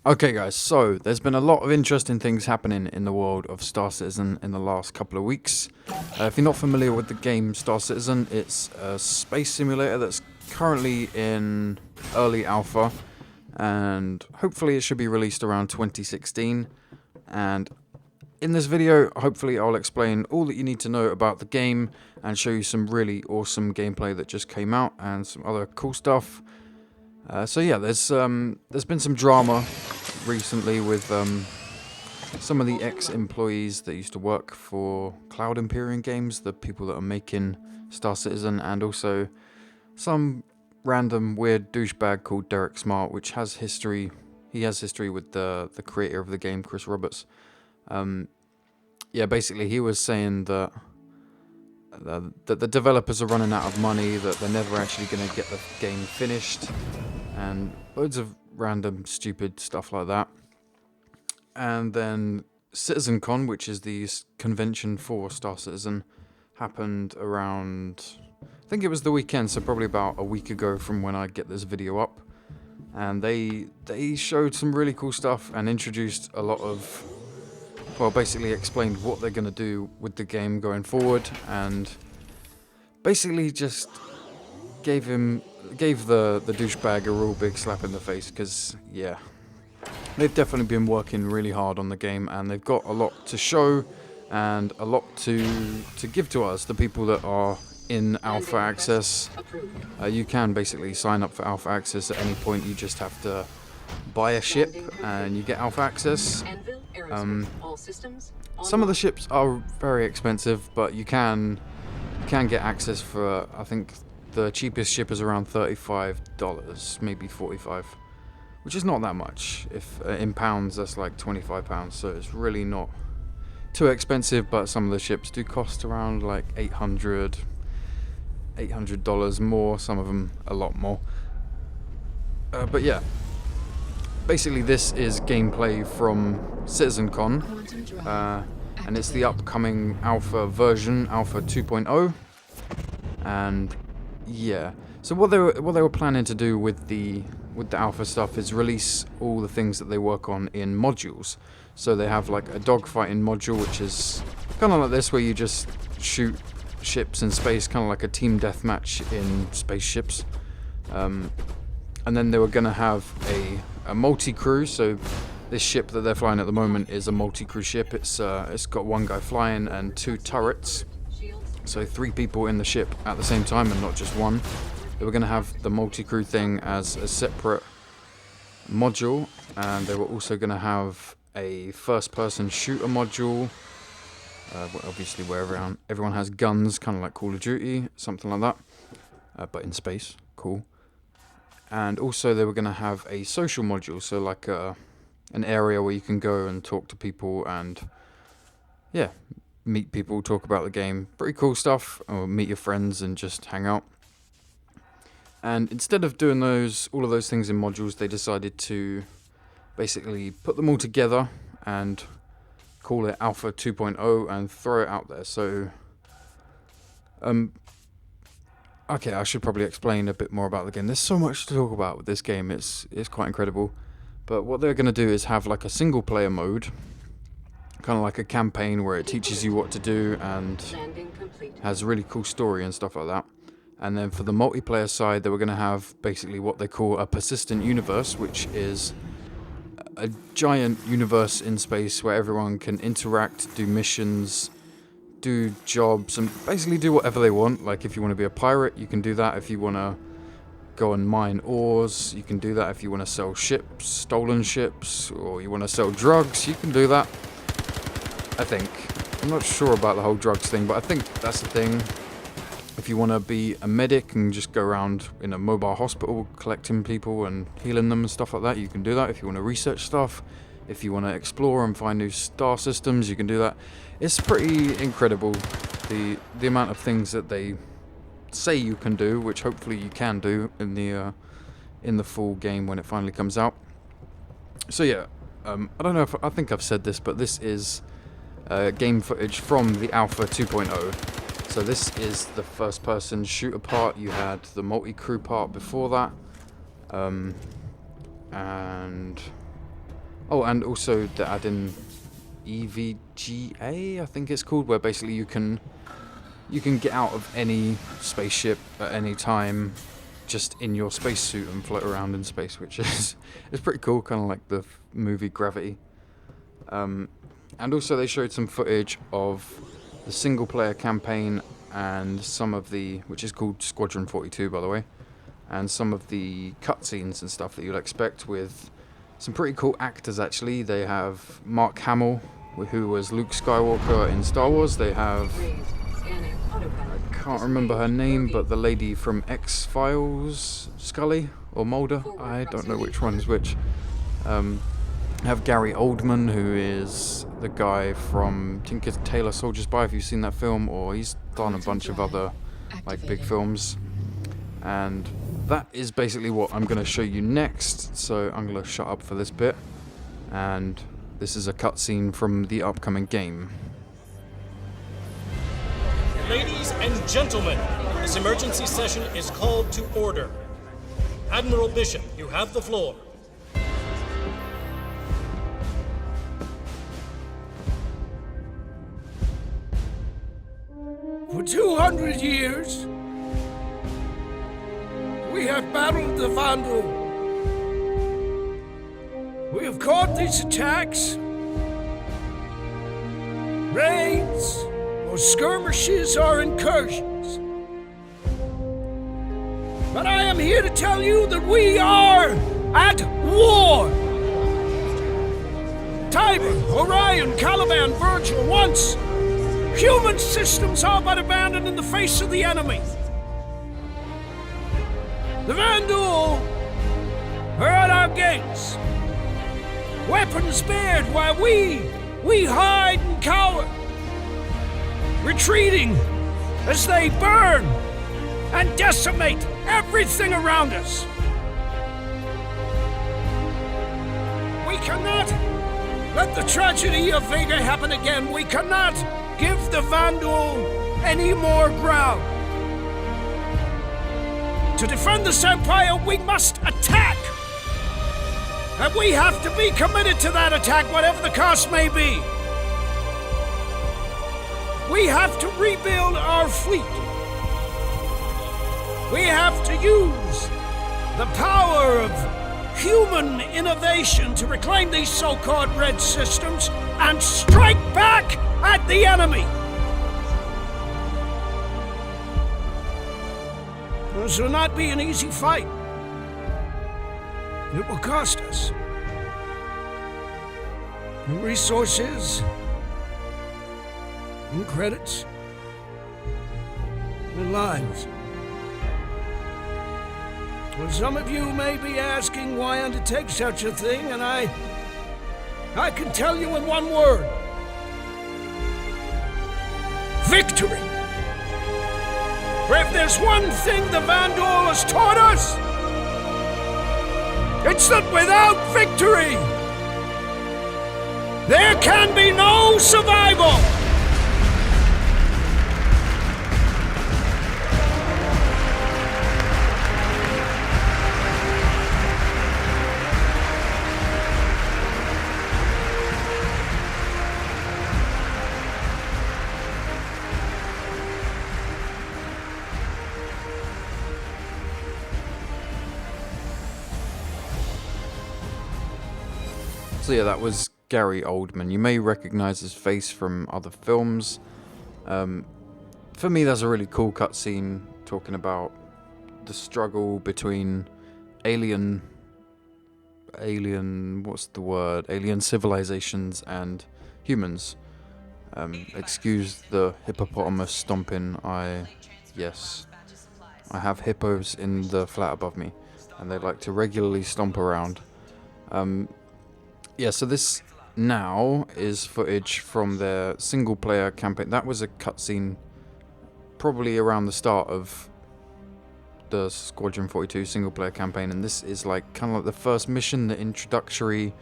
Okay guys, so there's been a lot of interesting things happening in the world of Star Citizen in the last couple of weeks. If you're not familiar with the game Star Citizen, it's a space simulator that's currently in early alpha, and hopefully it should be released around 2016. And in this video, hopefully I'll explain all that you need to know about the game and show you some really awesome gameplay that just came out and some other cool stuff. So yeah, there's been some drama recently with some of the ex-employees that used to work for Cloud Imperium Games, the people that are making Star Citizen, and also some random weird douchebag called Derek Smart, which has history. He has history with the creator of the game, Chris Roberts. Yeah, basically he was saying that that the developers are running out of money, that they're never actually going to get the game finished, and loads of random stupid stuff like that. And then citizencon, which is the convention for Star Citizen, happened around, I think it was the weekend, so probably about a week ago from when I get this video up. And they showed some really cool stuff and introduced a lot of, well, basically explained what they're going to do with the game going forward, and basically just gave the douchebag a real big slap in the face, because yeah, they've definitely been working really hard on the game, and they've got a lot to show and a lot to give to us, the people that are in alpha access. You can basically sign up for alpha access at any point. You just have to buy a ship and you get alpha access. Some of the ships are very expensive, but you can get access for, I think the cheapest ship is around $35, maybe $45, which is not that much. If in pounds, that's like £25, so it's really not too expensive. But some of the ships do cost around like $800 more, some of them a lot more. But yeah, basically this is gameplay from citizencon, and it's the upcoming alpha version, alpha 2.0. And yeah, so what they were planning to do with the alpha stuff is release all the things that they work on in modules. So they have like a dogfighting module, which is kind of like this, where you just shoot ships in space, kind of like a team deathmatch in spaceships. And then they were going to have a multi-crew. So this ship that they're flying at the moment is a multi-crew ship. It's got one guy flying and two turrets, so 3 people in the ship at the same time and not just one. They were going to have the multi-crew thing as a separate module, and they were also going to have a first-person shooter module, obviously where everyone has guns, kind of like Call of Duty, something like that, but in space. Cool. And also they were going to have a social module, so like an area where you can go and talk to people and, yeah, meet people, talk about the game. Pretty cool stuff. Or meet your friends and just hang out. And instead of doing all of those things in modules, they decided to basically put them all together and call it Alpha 2.0 and throw it out there. So, okay, I should probably explain a bit more about the game. There's so much to talk about with this game. It's quite incredible. But what they're going to do is have like a single player mode, kind of like a campaign where it teaches you what to do and has a really cool story and stuff like that. And then for the multiplayer side, they were going to have basically what they call a persistent universe, which is a giant universe in space where everyone can interact, do missions, do jobs, and basically do whatever they want. Like if you want to be a pirate, you can do that. If you want to go and mine ores, you can do that. If you want to sell ships, stolen ships, or you want to sell drugs, you can do that. I think. I'm not sure about the whole drugs thing, but I think that's the thing. If you want to be a medic and just go around in a mobile hospital collecting people and healing them and stuff like that, you can do that. If you want to research stuff, if you want to explore and find new star systems, you can do that. It's pretty incredible, the amount of things that they say you can do, which hopefully you can do in the full game when it finally comes out. So yeah, I don't know if I think I've said this, but this is game footage from the Alpha 2.0. So this is the first-person shooter part. You had the multi-crew part before that, and Oh, and also they're adding EVGA, I think it's called, where basically you can get out of any spaceship at any time, just in your spacesuit and float around in space, which is pretty cool, kind of like the movie Gravity. And also they showed some footage of the single-player campaign and some of the, which is called Squadron 42, by the way, and some of the cutscenes and stuff that you'll expect with some pretty cool actors, actually. They have Mark Hamill, who was Luke Skywalker in Star Wars. They have, I can't remember her name, but the lady from X-Files, Scully or Mulder, I don't know which one's which. Have Gary Oldman, who is the guy from Tinker Tailor Soldier Spy, if you've seen that film, or he's done a bunch of other like big films. And that is basically what I'm going to show you next, so I'm going to shut up for this bit. And this is a cutscene from the upcoming game. Ladies and gentlemen, this emergency session is called to order. Admiral Bishop, you have the floor. For 200 years, we have battled the Vandal. We have caught these attacks, raids, or skirmishes or incursions. But I am here to tell you that we are at war. Tiber, Orion, Caliban, Virgil, once human systems all but abandoned in the face of the enemy. The Vandal are at our gates, weapons bared while we hide and cower, retreating as they burn and decimate everything around us. We cannot let the tragedy of Vega happen again. We cannot give the Vandal any more ground. To defend this empire, we must attack. And we have to be committed to that attack, whatever the cost may be. We have to rebuild our fleet. We have to use the power of human innovation to reclaim these so-called red systems and strike back at the enemy. This will not be an easy fight. It will cost us in resources, in credits, in lives. Well, some of you may be asking why undertake such a thing, and I can tell you in one word: victory. For if there's one thing the Vandal has taught us, it's that without victory, there can be no survival. So yeah, that was Gary Oldman. You may recognize his face from other films. For me, that's a really cool cutscene talking about the struggle between alien civilizations and humans. Excuse the hippopotamus stomping. Yes, I have hippos in the flat above me, and they like to regularly stomp around. Yeah, so this now is footage from their single-player campaign. That was a cutscene probably around the start of the Squadron 42 single-player campaign, and this is like kind of like the first mission, the introductory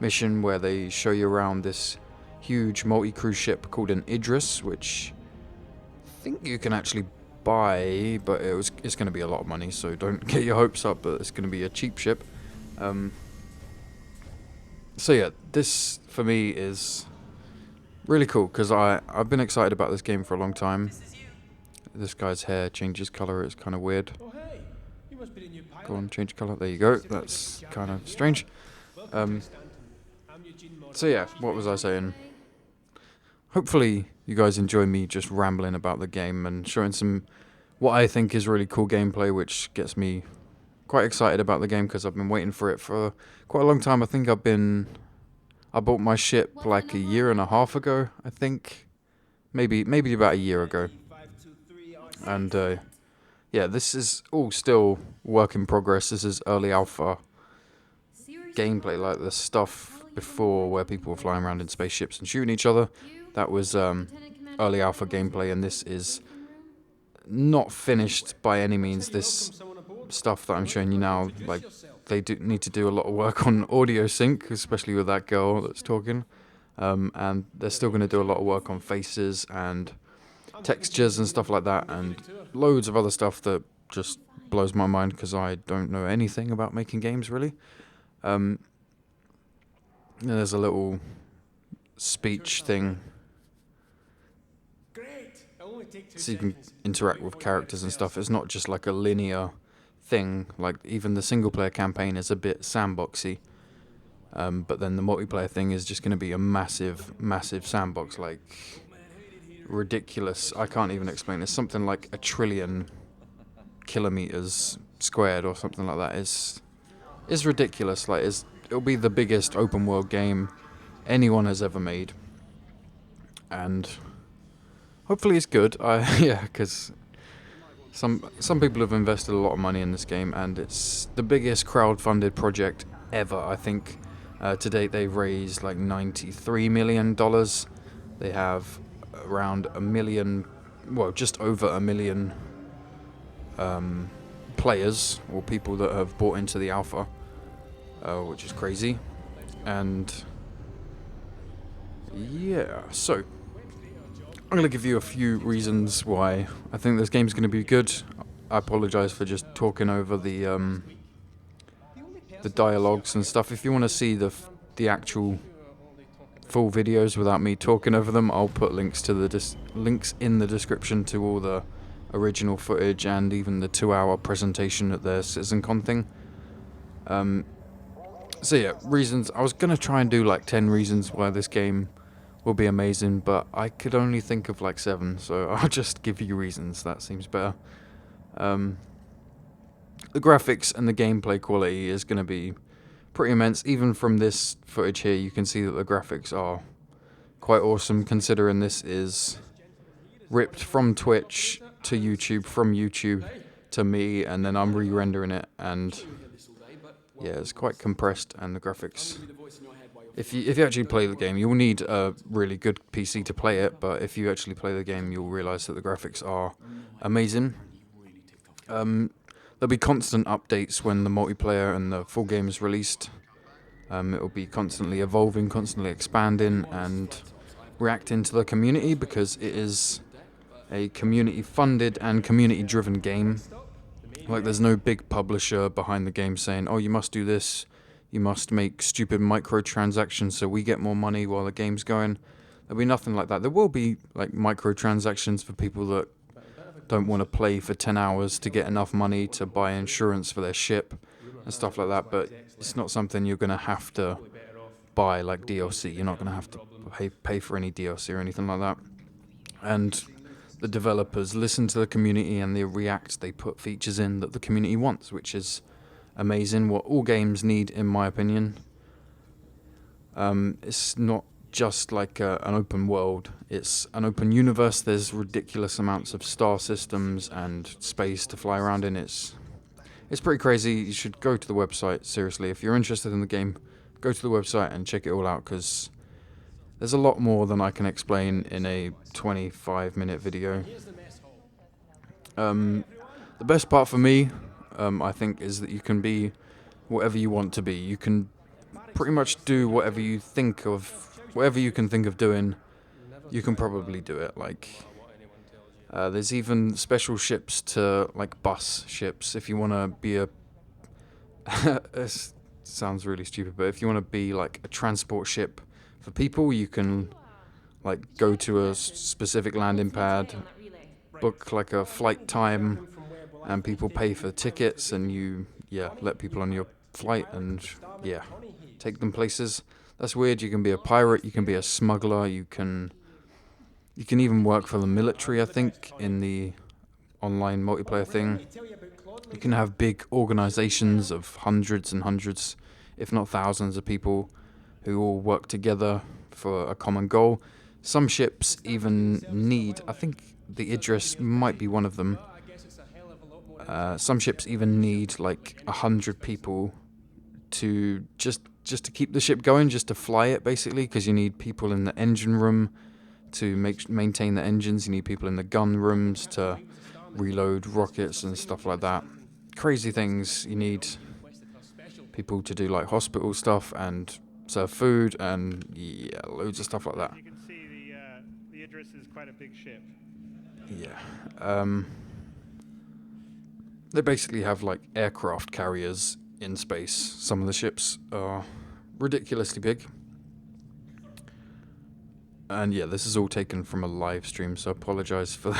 mission, where they show you around this huge multi-cruise ship called an Idris, which I think you can actually buy, but it's going to be a lot of money, so don't get your hopes up that it's going to be a cheap ship. So yeah, this for me is really cool because I've been excited about this game for a long time. This guy's hair changes color. It's kind of weird. Oh, hey, you must be the new pilot. Go on, change color. There you go. That's kind of strange. Welcome to Stanton. I'm Eugene Morris. So yeah, what was I saying? Hopefully you guys enjoy me just rambling about the game and showing some what I think is really cool gameplay, which gets me quite excited about the game because I've been waiting for it for quite a long time. I think I bought my ship like a year and a half ago, I think. Maybe about a year ago. And yeah, this is all still work in progress. This is early alpha gameplay, like the stuff before where people were flying around in spaceships and shooting each other. That was early alpha gameplay, and this is not finished by any means. This stuff that I'm showing you now, like, they do need to do a lot of work on audio sync, especially with that girl that's talking. And they're still going to do a lot of work on faces and textures and stuff like that, and loads of other stuff that just blows my mind because I don't know anything about making games, really. And there's a little speech thing so you can interact with characters and stuff. It's not just like a linear thing. Like, even the single player campaign is a bit sandboxy, but then the multiplayer thing is just going to be a massive sandbox, like ridiculous. I can't even explain. It's something like 1 trillion kilometers squared or something like that. It's ridiculous. Like, it'll be the biggest open world game anyone has ever made, and hopefully it's good. Yeah, because some people have invested a lot of money in this game, and it's the biggest crowd-funded project ever. I think to date they've raised like $93 million. They have around 1 million, well, just over 1 million players or people that have bought into the alpha, which is crazy. And yeah, so I'm going to give you a few reasons why I think this game's going to be good. I apologize for just talking over the dialogues and stuff. If you want to see the actual full videos without me talking over them, I'll put links to the links in the description to all the original footage and even the 2-hour presentation at the citizencon thing. So yeah, reasons. I was going to try and do like 10 reasons why this game will be amazing, but I could only think of like 7, so I'll just give you reasons. That seems better. The graphics and the gameplay quality is going to be pretty immense. Even from this footage here, you can see that the graphics are quite awesome, considering this is ripped from Twitch to YouTube, from YouTube to me, and then I'm re-rendering it, and yeah, it's quite compressed, and the graphics, if you actually play the game, you'll need a really good PC to play it, but if you actually play the game, you'll realize that the graphics are amazing. There'll be constant updates when the multiplayer and the full game is released. It'll be constantly evolving, constantly expanding, and reacting to the community, because it is a community-funded and community-driven game. Like, there's no big publisher behind the game saying, oh, you must do this, you must make stupid microtransactions so we get more money while the game's going. There'll be nothing like that. There will be like microtransactions for people that don't want to play for 10 hours to get enough money to buy insurance for their ship and stuff like that, but it's not something you're going to have to buy like DLC. You're not going to have to pay for any DLC or anything like that. And the developers listen to the community and they react. They put features in that the community wants, which is amazing, what all games need, in my opinion. It's not just like an open world, it's an open universe. There's ridiculous amounts of star systems and space to fly around in. It's pretty crazy. You should go to the website, seriously. If you're interested in the game, go to the website and check it all out, because there's a lot more than I can explain in a 25-minute video. The best part for me, I think, is that you can be whatever you want to be. You can pretty much do whatever you think of, whatever you can think of doing, you can probably do it. Like, there's even special ships to, like, bus ships, if you want to be sounds really stupid, but if you want to be like a transport ship for people, you can like go to a specific landing pad, book like a flight time, and people pay for tickets, and you let people on your flight and take them places. That's weird. You can be a pirate, you can be a smuggler, you can even work for the military, I think, in the online multiplayer thing. You can have big organizations of hundreds and hundreds, if not thousands of people who all work together for a common goal. Some ships even need, I think the Idris might be one of them, some ships even need like 100 people to just to keep the ship going, just to fly it basically, because you need people in the engine room to maintain the engines, you need people in the gun rooms to reload rockets and stuff like that. Crazy things. You need people to do like hospital stuff and serve food and loads of stuff like that. You can see the Idris is quite a big ship. Yeah. They basically have like aircraft carriers in space. Some of the ships are ridiculously big. And yeah, this is all taken from a live stream, so I apologize for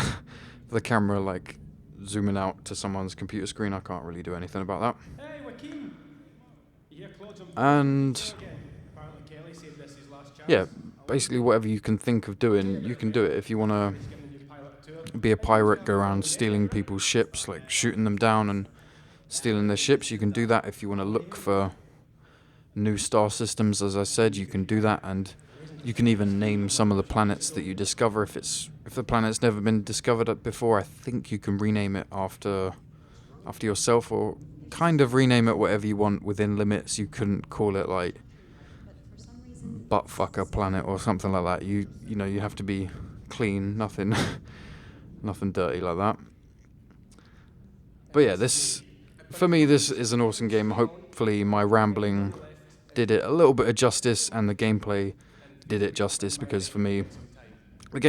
the camera like zooming out to someone's computer screen. I can't really do anything about that. And yeah, basically whatever you can think of doing, you can do it. If you want to be a pirate, go around stealing people's ships, like shooting them down and stealing their ships, you can do that. If you want to look for new star systems, as I said, you can do that, and you can even name some of the planets that you discover. If the planet's never been discovered before, I think you can rename it after yourself, or kind of rename it whatever you want within limits. You couldn't call it like buttfucker planet or something like that. You know, you have to be clean, nothing dirty like that. But yeah, for me this is an awesome game. Hopefully my rambling did it a little bit of justice, and the gameplay did it justice, because for me the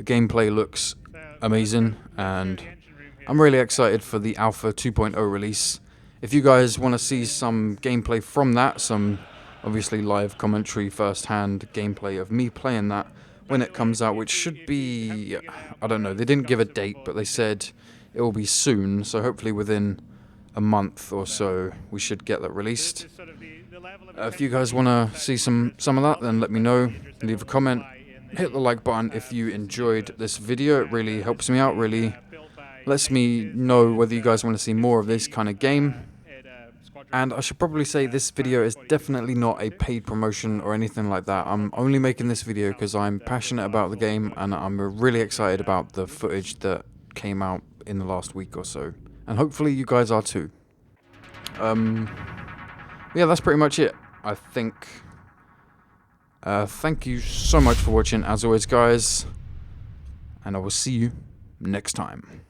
gameplay looks amazing, and I'm really excited for the Alpha 2.0 release. If you guys want to see some gameplay from that, some obviously live commentary, first-hand gameplay of me playing that when it comes out, which should be, I don't know, they didn't give a date, but they said it will be soon, so hopefully within a month or so we should get that released. If you guys want to see some of that, then let me know, leave a comment, hit the like button if you enjoyed this video. It really helps me out, really lets me know whether you guys want to see more of this kind of game. And I should probably say this video is definitely not a paid promotion or anything like that. I'm only making this video because I'm passionate about the game, and I'm really excited about the footage that came out in the last week or so. And hopefully you guys are too. Yeah, that's pretty much it, I think. Thank you so much for watching, as always, guys. And I will see you next time.